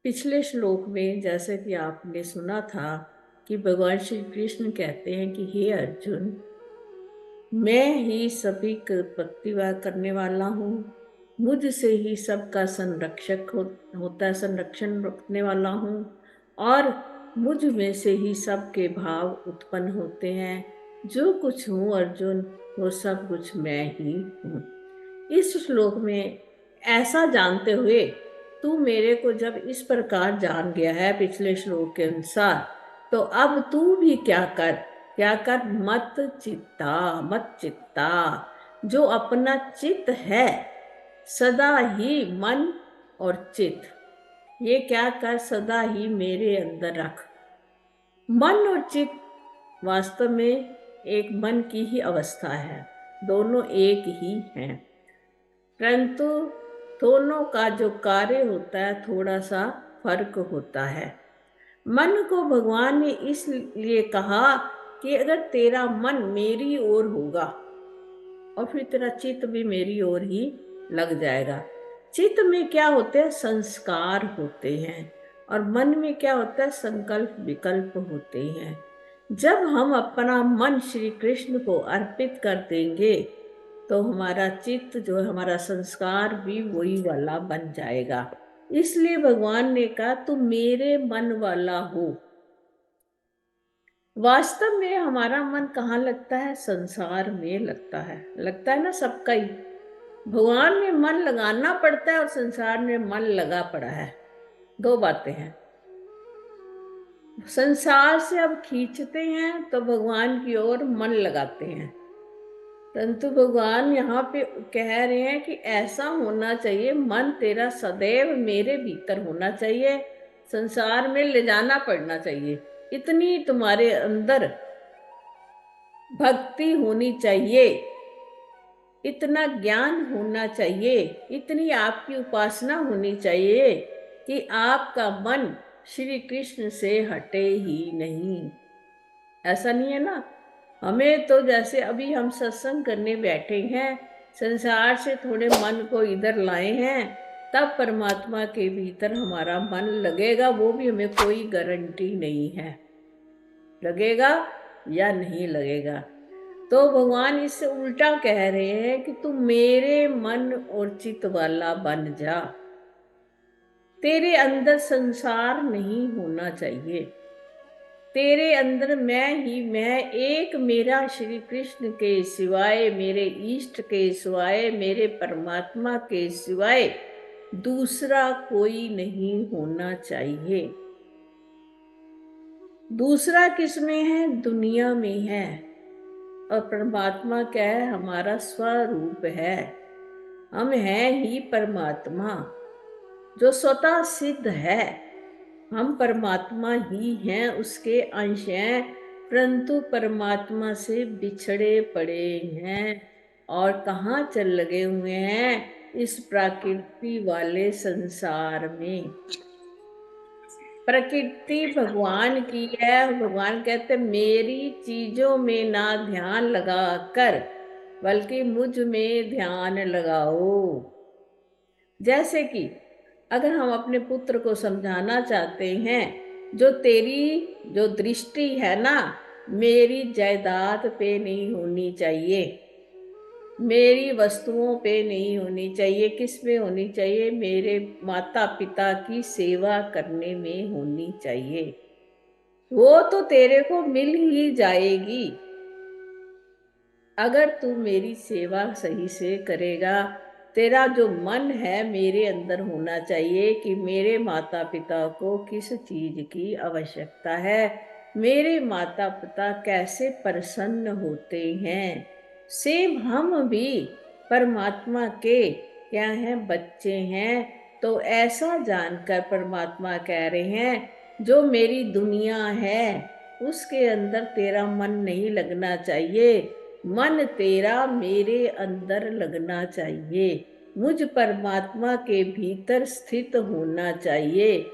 पिछले श्लोक में जैसे कि आपने सुना था कि भगवान श्री कृष्ण कहते हैं कि हे अर्जुन, मैं ही सभी का प्रतिवाद करने वाला हूँ। मुझसे ही सबका होता है, संरक्षण रखने वाला हूँ। और मुझ में से ही सबके भाव उत्पन्न होते हैं। जो कुछ हूँ अर्जुन, वो सब कुछ मैं ही हूँ। इस श्लोक में ऐसा जानते हुए तू मेरे को जब इस प्रकार जान गया है पिछले श्लोक के अनुसार, तो अब तू भी क्या कर मत चित्ता। जो अपना चित्त है, सदा ही मन और चित्त, ये क्या कर सदा ही मेरे अंदर रख। मन और चित्त वास्तव में एक मन की ही अवस्था है, दोनों एक ही हैं, परंतु दोनों का जो कार्य होता है थोड़ा सा फर्क होता है। मन को भगवान ने इसलिए कहा कि अगर तेरा मन मेरी ओर होगा और फिर तेरा चित्त भी मेरी ओर ही लग जाएगा। चित्त में क्या होते हैं? संस्कार होते हैं। और मन में क्या होता है? संकल्प विकल्प होते हैं। जब हम अपना मन श्री कृष्ण को अर्पित कर देंगे तो हमारा चित्त जो है, हमारा संस्कार भी वही वाला बन जाएगा। इसलिए भगवान ने कहा तू मेरे मन वाला हो। वास्तव में हमारा मन कहाँ लगता है? संसार में लगता है ना सबका ही। भगवान में मन लगाना पड़ता है और संसार में मन लगा पड़ा है, दो बातें हैं। संसार से अब खींचते हैं तो भगवान की ओर मन लगाते हैं, परंतु भगवान यहाँ पे कह रहे हैं कि ऐसा होना चाहिए, मन तेरा सदैव मेरे भीतर होना चाहिए, संसार में ले जाना पड़ना चाहिए। इतनी तुम्हारे अंदर भक्ति होनी चाहिए, इतना ज्ञान होना चाहिए, इतनी आपकी उपासना होनी चाहिए कि आपका मन श्री कृष्ण से हटे ही नहीं। ऐसा नहीं है ना? हमें तो जैसे अभी हम सत्संग करने बैठे हैं, संसार से थोड़े मन को इधर लाए हैं, तब परमात्मा के भीतर हमारा मन लगेगा, वो भी हमें कोई गारंटी नहीं है लगेगा या नहीं लगेगा। तो भगवान इससे उल्टा कह रहे हैं कि तू मेरे मन और चित्त वाला बन जा। तेरे अंदर संसार नहीं होना चाहिए, तेरे अंदर मैं ही मैं, एक मेरा श्री कृष्ण के सिवाय, मेरे इष्ट के सिवाय, मेरे परमात्मा के सिवाय दूसरा कोई नहीं होना चाहिए। दूसरा किसमें है? दुनिया में है। और परमात्मा क्या है? हमारा स्वरूप है। हम हैं ही परमात्मा, जो स्वतः सिद्ध है। हम परमात्मा ही हैं, उसके अंश हैं, परंतु परमात्मा से बिछड़े पड़े हैं और कहाँ चल लगे हुए हैं? इस प्रकृति वाले संसार में। प्रकृति भगवान की है। भगवान कहते मेरी चीजों में ना ध्यान लगा कर, बल्कि मुझ में ध्यान लगाओ। जैसे कि अगर हम अपने पुत्र को समझाना चाहते हैं, जो तेरी जो दृष्टि है ना, मेरी जायदाद पे नहीं होनी चाहिए, मेरी वस्तुओं पे नहीं होनी चाहिए, किस में होनी चाहिए? मेरे माता पिता की सेवा करने में होनी चाहिए। वो तो तेरे को मिल ही जाएगी अगर तू मेरी सेवा सही से करेगा। तेरा जो मन है मेरे अंदर होना चाहिए कि मेरे माता पिता को किस चीज की आवश्यकता है, मेरे माता पिता कैसे प्रसन्न होते हैं। सेम हम भी परमात्मा के क्या हैं? बच्चे हैं। तो ऐसा जानकर परमात्मा कह रहे हैं जो मेरी दुनिया है उसके अंदर तेरा मन नहीं लगना चाहिए, मन तेरा मेरे अंदर लगना चाहिए, मुझ परमात्मा के भीतर स्थित होना चाहिए।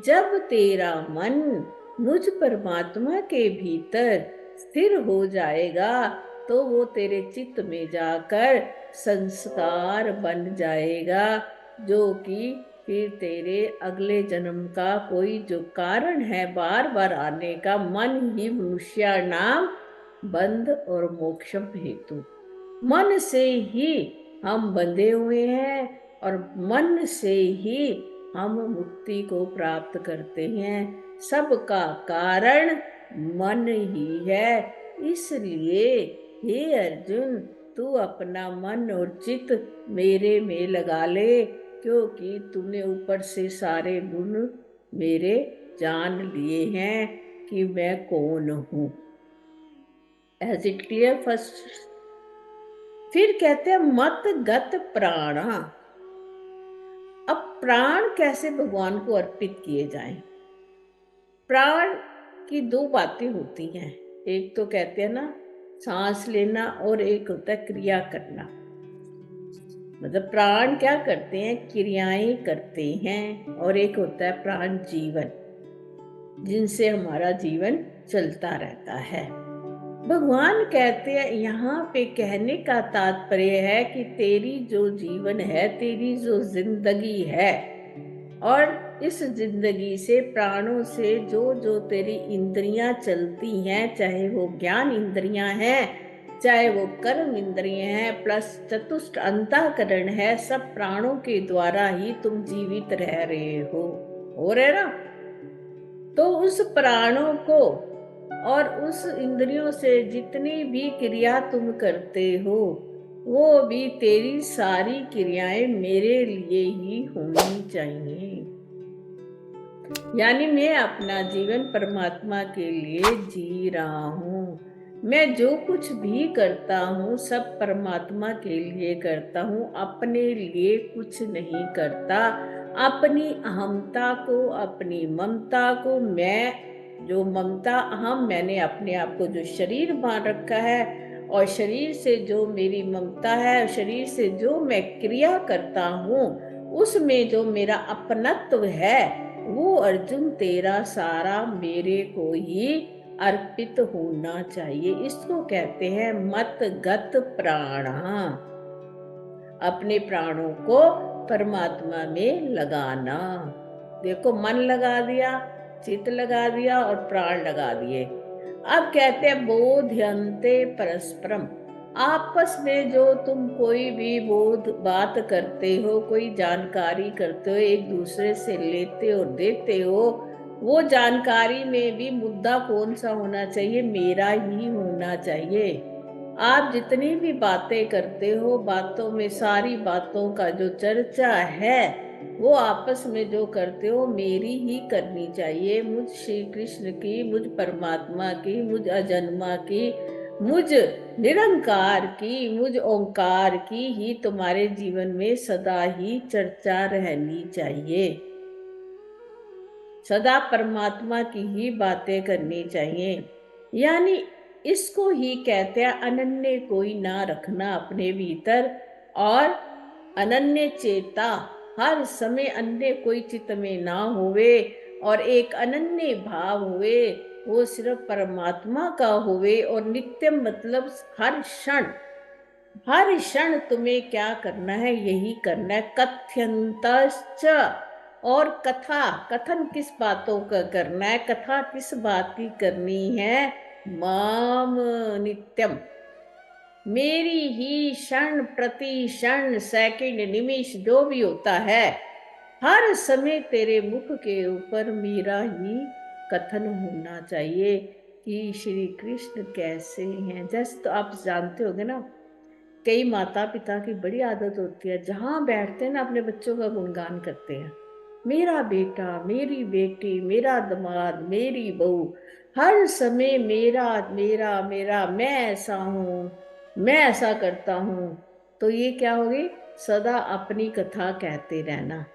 जब तेरा मन मुझ परमात्मा के भीतर स्थिर हो जाएगा तो वो तेरे चित्त में जाकर संस्कार बन जाएगा, जो कि फिर तेरे अगले जन्म का कोई जो कारण है बार बार आने का, मन ही मनुष्य नाम बंध और मोक्षम हेतु। मन से ही हम बंधे हुए हैं और मन से ही हम मुक्ति को प्राप्त करते हैं। सबका कारण मन ही है। इसलिए हे अर्जुन, तू अपना मन और चित्त मेरे में लगा ले, क्योंकि तूने ऊपर से सारे गुण मेरे जान लिए हैं कि मैं कौन हूं। As it clear first. फिर कहते हैं मत गत प्राणा। अब प्राण कैसे भगवान को अर्पित किए जाएं? प्राण की दो बातें होती हैं। एक तो कहते हैं ना सांस लेना, और एक होता है क्रिया करना। मतलब प्राण क्या करते हैं? क्रियाएं करते हैं। और एक होता है प्राण जीवन, जिनसे हमारा जीवन चलता रहता है। भगवान कहते हैं, यहाँ पे कहने का तात्पर्य है कि तेरी जो जीवन है, तेरी जो जिंदगी है, और इस जिंदगी से प्राणों से जो जो तेरी इंद्रियां चलती हैं, चाहे वो ज्ञान इंद्रियां हैं, चाहे वो कर्म इंद्रियां हैं, प्लस चतुष्ट अंतःकरण है, सब प्राणों के द्वारा ही तुम जीवित रह रहे हो रहे ना। तो उस प्राणों को और उस इंद्रियों से जितनी भी क्रिया तुम करते हो, वो भी तेरी सारी क्रियाएं मेरे लिए ही होनी चाहिए। यानी मैं अपना जीवन परमात्मा के लिए जी रहा हूँ। मैं जो कुछ भी करता हूँ सब परमात्मा के लिए करता हूँ, अपने लिए कुछ नहीं करता। अपनी अहमता को, अपनी ममता को, मैं जो ममता अहम, मैंने अपने आप को जो शरीर मान रखा है, और शरीर से जो मेरी ममता है, शरीर से जो मैं क्रिया करता हूँ, उसमें जो मेरा अपनत्व है, वो अर्जुन तेरा सारा मेरे को ही अर्पित होना चाहिए। इसको कहते हैं मत गत प्राणा। अपने प्राणों को परमात्मा में लगाना। देखो, मन लगा दिया, चित्त लगा दिया और प्राण लगा दिए। अब कहते हैं बोध्यन्ते परस्परम। आपस में जो तुम कोई भी बोध बात करते हो, कोई जानकारी करते हो, एक दूसरे से लेते और देते हो, वो जानकारी में भी मुद्दा कौन सा होना चाहिए? मेरा ही होना चाहिए। आप जितनी भी बातें करते हो, बातों में सारी बातों का जो चर्चा है, वो आपस में जो करते हो मेरी ही करनी चाहिए। मुझ श्री कृष्ण की, मुझ परमात्मा की, मुझ अजन्मा की, मुझ निरंकार की, मुझ ओंकार की ही तुम्हारे जीवन में सदा ही चर्चा रहनी चाहिए। सदा परमात्मा की ही बातें करनी चाहिए। यानी इसको ही कहते हैं अनन्य कोई ना रखना अपने भीतर, और अनन्य चेता, हर समय अन्य कोई चित्त में ना होवे, और एक अनन्य भाव हुए, वो सिर्फ परमात्मा का होवे। और नित्यम मतलब हर क्षण तुम्हें क्या करना है? यही करना है। कथ्यंतश्च, और कथा, कथन किस बातों का करना है? कथा किस बात की करनी है? माम नित्यम, मेरी ही क्षण प्रति क्षण, सेकंड, निमिष जो भी होता है, हर समय तेरे मुख के ऊपर मेरा ही कथन होना चाहिए कि श्री कृष्ण कैसे हैं। जैसे तो आप जानते होंगे ना, कई माता पिता की बड़ी आदत होती है, जहां बैठते हैं ना अपने बच्चों का गुणगान करते हैं। मेरा बेटा, मेरी बेटी, मेरा दामाद, मेरी बहू, हर समय मेरा मेरा मेरा, मैं ऐसा हूँ, मैं ऐसा करता हूँ। तो ये क्या होगी? सदा अपनी कथा कहते रहना।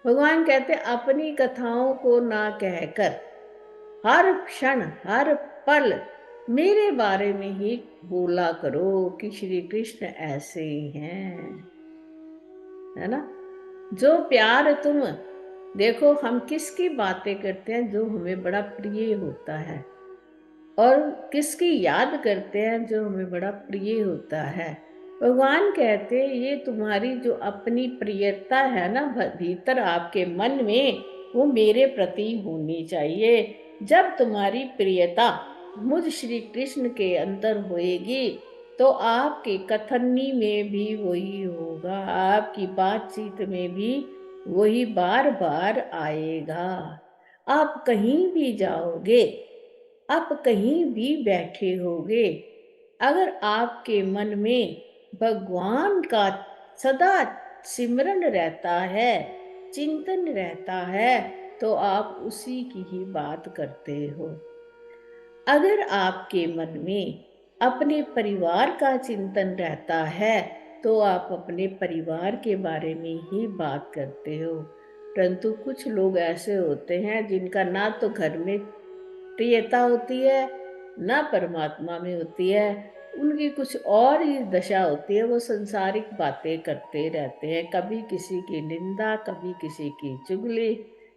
भगवान कहते अपनी कथाओं को ना कहकर हर क्षण हर पल मेरे बारे में ही बोला करो कि श्री कृष्ण ऐसे हैं, है ना। जो प्यार तुम देखो, हम किसकी बातें करते हैं? जो हमें बड़ा प्रिय होता है। और किसकी याद करते हैं? जो हमें बड़ा प्रिय होता है। भगवान कहते हैं ये तुम्हारी जो अपनी प्रियता है ना भीतर आपके मन में, वो मेरे प्रति होनी चाहिए। जब तुम्हारी प्रियता मुझ श्री कृष्ण के अंदर होएगी तो आपके कथनी में भी वही होगा, आपकी बातचीत में भी वही बार बार आएगा। आप कहीं भी जाओगे, आप कहीं भी बैठे होगे, अगर आपके मन में भगवान का सदा सिमरन रहता है, चिंतन रहता है, तो आप उसी की ही बात करते हो। अगर आपके मन में अपने परिवार का चिंतन रहता है तो आप अपने परिवार के बारे में ही बात करते हो। परंतु कुछ लोग ऐसे होते हैं जिनका ना तो घर में प्रियता होती है, ना परमात्मा में होती है। उनकी कुछ और ही दशा होती है, वो संसारिक बातें करते रहते हैं, कभी किसी की निंदा, कभी किसी की चुगली,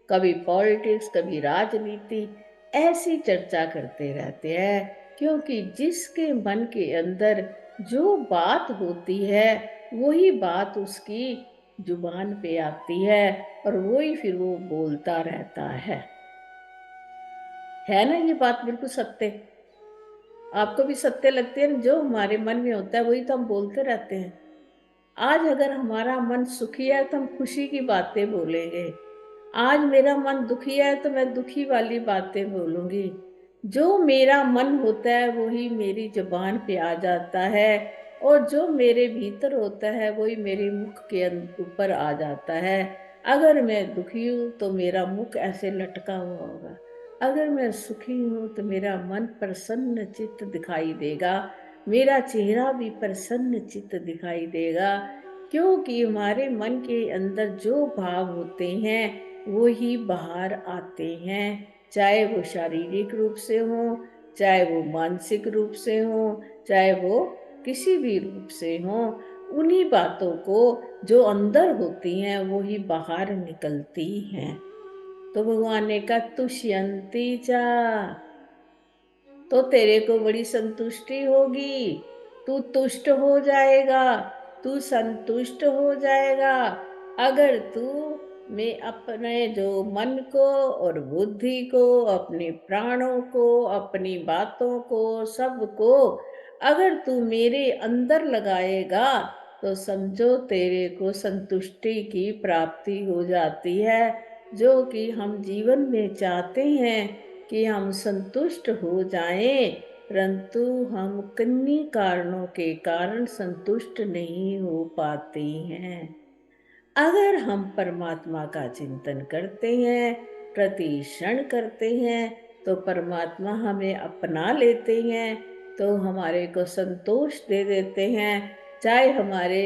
कभी पॉलिटिक्स, कभी राजनीति, ऐसी चर्चा करते रहते हैं। क्योंकि जिसके मन के अंदर जो बात होती है वही बात उसकी जुबान पे आती है और वही फिर वो बोलता रहता है ना। ये बात बिल्कुल सत्य, आपको भी सत्य लगती है ना। जो हमारे मन में होता है वही तो हम बोलते रहते हैं। आज अगर हमारा मन सुखी है तो हम खुशी की बातें बोलेंगे, आज मेरा मन दुखी है तो मैं दुखी वाली बातें बोलूंगी। जो मेरा मन होता है वही मेरी जुबान पे आ जाता है, और जो मेरे भीतर होता है वही मेरे मुख के ऊपर आ जाता है। अगर मैं दुखी हूँ तो मेरा मुख ऐसे लटका हुआ होगा, अगर मैं सुखी हूँ तो मेरा मन प्रसन्न चित्त दिखाई देगा, मेरा चेहरा भी प्रसन्न चित्त दिखाई देगा। क्योंकि हमारे मन के अंदर जो भाव होते हैं वो ही बाहर आते हैं, चाहे वो शारीरिक रूप से हो, चाहे वो मानसिक रूप से हो, चाहे वो किसी भी रूप से हो। उन्हीं बातों को जो अंदर होती हैं वो ही बाहर निकलती हैं। तो भगवान ने कहा तुष्यंती चा, तो तेरे को बड़ी संतुष्टि होगी, तू तुष्ट हो जाएगा, तू संतुष्ट हो जाएगा। अगर तू में अपने जो मन को और बुद्धि को, अपने प्राणों को, अपनी बातों को, सबको अगर तू मेरे अंदर लगाएगा तो समझो तेरे को संतुष्टि की प्राप्ति हो जाती है। जो कि हम जीवन में चाहते हैं कि हम संतुष्ट हो जाएं, परंतु हम किन्हीं कारणों के कारण संतुष्ट नहीं हो पाते हैं। अगर हम परमात्मा का चिंतन करते हैं, प्रति क्षण करते हैं, तो परमात्मा हमें अपना लेते हैं, तो हमारे को संतोष दे देते हैं। चाहे हमारे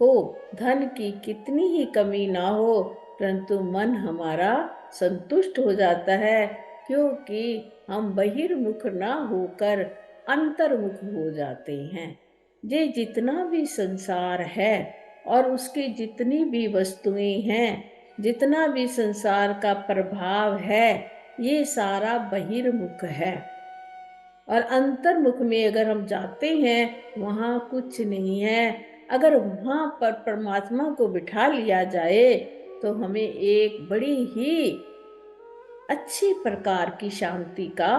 हो धन की कितनी ही कमी ना हो, परंतु मन हमारा संतुष्ट हो जाता है। क्योंकि हम बहिर्मुख ना होकर अंतर्मुख हो जाते हैं। ये जितना भी संसार है और उसकी जितनी भी वस्तुएं हैं, जितना भी संसार का प्रभाव है, ये सारा बहिर्मुख है। और अंतर्मुख में अगर हम जाते हैं वहाँ कुछ नहीं है। अगर वहाँ पर परमात्मा को बिठा लिया जाए तो हमें एक बड़ी ही अच्छी प्रकार की शांति का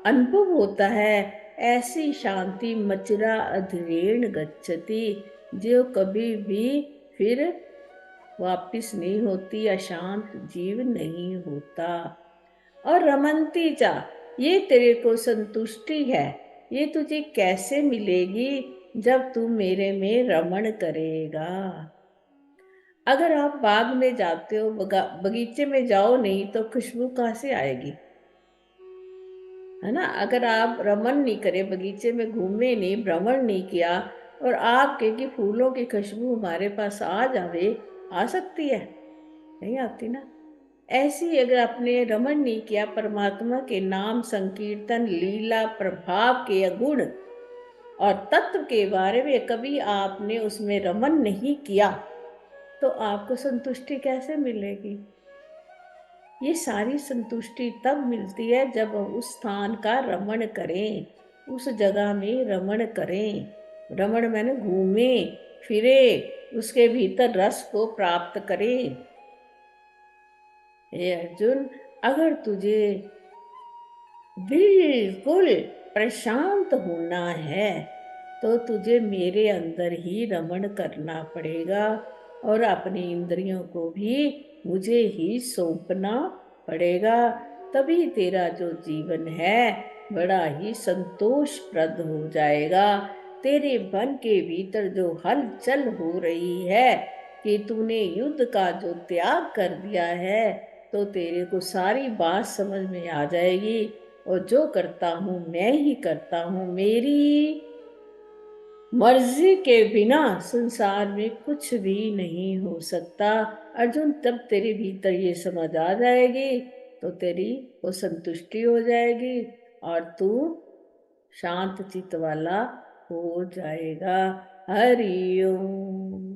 अनुभव होता है। ऐसी शांति मचरा अधरेण गच्छति, जो कभी भी फिर वापिस नहीं होती, अशांत जीव नहीं होता। और रमंती जा, ये तेरे को संतुष्टि है, ये तुझे कैसे मिलेगी जब तू मेरे में रमण करेगा। अगर आप बाग में जाते हो, बगीचे में जाओ नहीं तो खुशबू कहाँ से आएगी, है ना। अगर आप रमन नहीं करे, बगीचे में घूमे नहीं, भ्रमण नहीं किया, और आप कहे कि फूलों की खुशबू हमारे पास आ जावे, आ सकती है? नहीं आती ना। ऐसी अगर आपने रमण नहीं किया परमात्मा के नाम संकीर्तन, लीला, प्रभाव के गुण और तत्व के बारे में कभी आपने उसमें रमण नहीं किया, तो आपको संतुष्टि कैसे मिलेगी? ये सारी संतुष्टि तब मिलती है जब हम उस स्थान का रमण करें, उस जगह में रमण करें। रमण मैंने घूमे फिरे, उसके भीतर रस को प्राप्त करे। हे अर्जुन, अगर तुझे बिल्कुल प्रशांत होना है तो तुझे मेरे अंदर ही रमण करना पड़ेगा और अपनी इंद्रियों को भी मुझे ही सौंपना पड़ेगा। तभी तेरा जो जीवन है बड़ा ही संतोषप्रद हो जाएगा। तेरे मन के भीतर जो हलचल हो रही है कि तूने युद्ध का जो त्याग कर दिया है, तो तेरे को सारी बात समझ में आ जाएगी। और जो करता हूं मैं ही करता हूं, मेरी मर्जी के बिना संसार में कुछ भी नहीं हो सकता। अर्जुन, तब तेरे भीतर ये समझ आ जाएगी तो तेरी वो संतुष्टि हो जाएगी और तू शांत चित्त वाला हो जाएगा। हरि ओम।